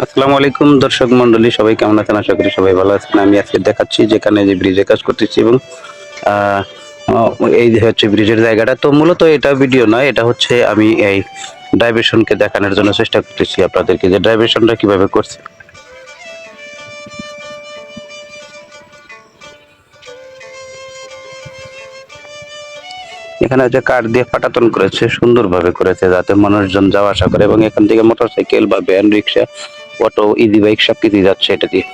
আসসালামু আলাইকুম দর্শক মন্ডলী, সবাই কেমন আছেন? আশা করি সবাই ভালো আছেন। আমি আজকে দেখাচ্ছি যেখানে যে ব্রিজে কাজ করতেছি এবং আহ, এই যে হচ্ছে ব্রিজের জায়গাটা। তো মূলত এটা ভিডিও নয়, এটা হচ্ছে আমি এই ডাইভারশনকে দেখানোর জন্য চেষ্টা করতেছি আপনাদেরকে যে ডাইভারশনটা কিভাবে করছে। এখানে যে কাঠ দিয়ে পাটাতন করেছে, সুন্দরভাবে করেছে যাতে মানুষজন যাওয়া আসা করে, এবং এখান থেকে মোটরসাইকেল বা ভ্যান, রিক্সা, অটো, ইজি বাইক সবকিছু যাচ্ছে এটা দিয়ে।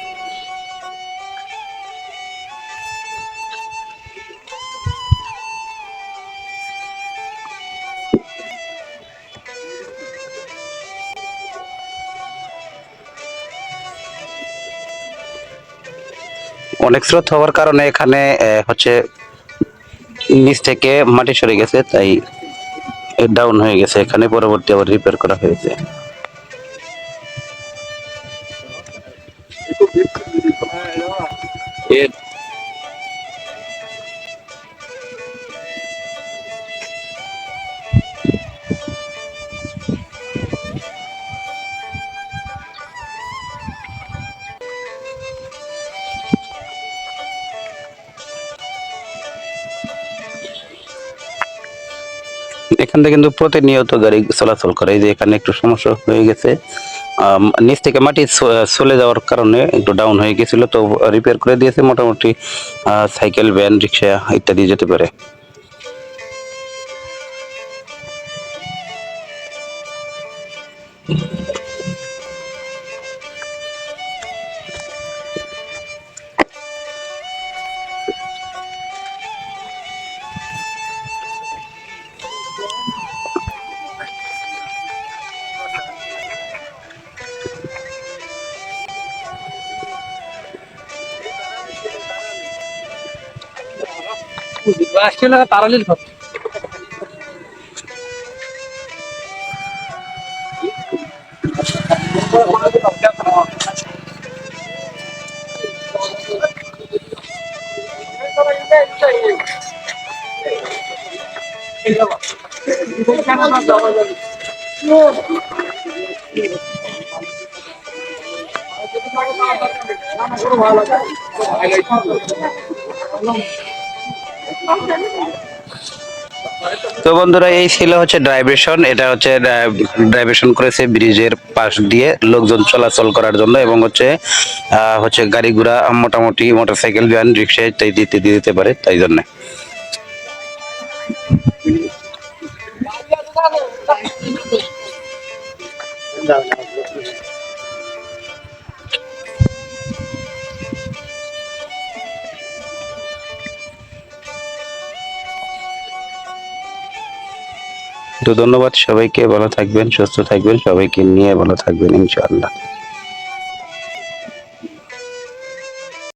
অনেক স্রোত হওয়ার কারণে এখানে হচ্ছে নিচ থেকে মাটি সরে গেছে, তাই ডাউন হয়ে গেছে। এখানে পরবর্তী আবার রিপেয়ার করা হয়েছে। এর এখান থেকে কিন্তু প্রতিনিয়ত গাড়ি চলাচল করে। এই যে এখানে একটু সমস্যা হয়ে গেছে, নিচ থেকে মাটি চলে যাওয়ার কারণে একটু ডাউন হয়ে গেছিল, তো রিপেয়ার করে দিয়েছে। মোটামুটি সাইকেল, ভ্যান, রিক্সা ইত্যাদি যেতে পারে। তো বন্ধুরা, এই ছিল হচ্ছে ড্রাইভেশন। এটা হচ্ছে ড্রাইভেশন করেছে ব্রিজের পাশ দিয়ে লোকজন চলাচল করার জন্য, এবং হচ্ছে গাড়ি ঘোড়া মোটামুটি মোটরসাইকেল, ভ্যান, রিক্সা ইত্যাদি ইত্যাদি দিতে পারে, তাই জন্য। তো ধন্যবাদ সবাইকে, ভালো থাকবেন, সুস্থ থাকবেন, সবাইকে নিয়ে ভালো থাকবেন ইনশাআল্লাহ।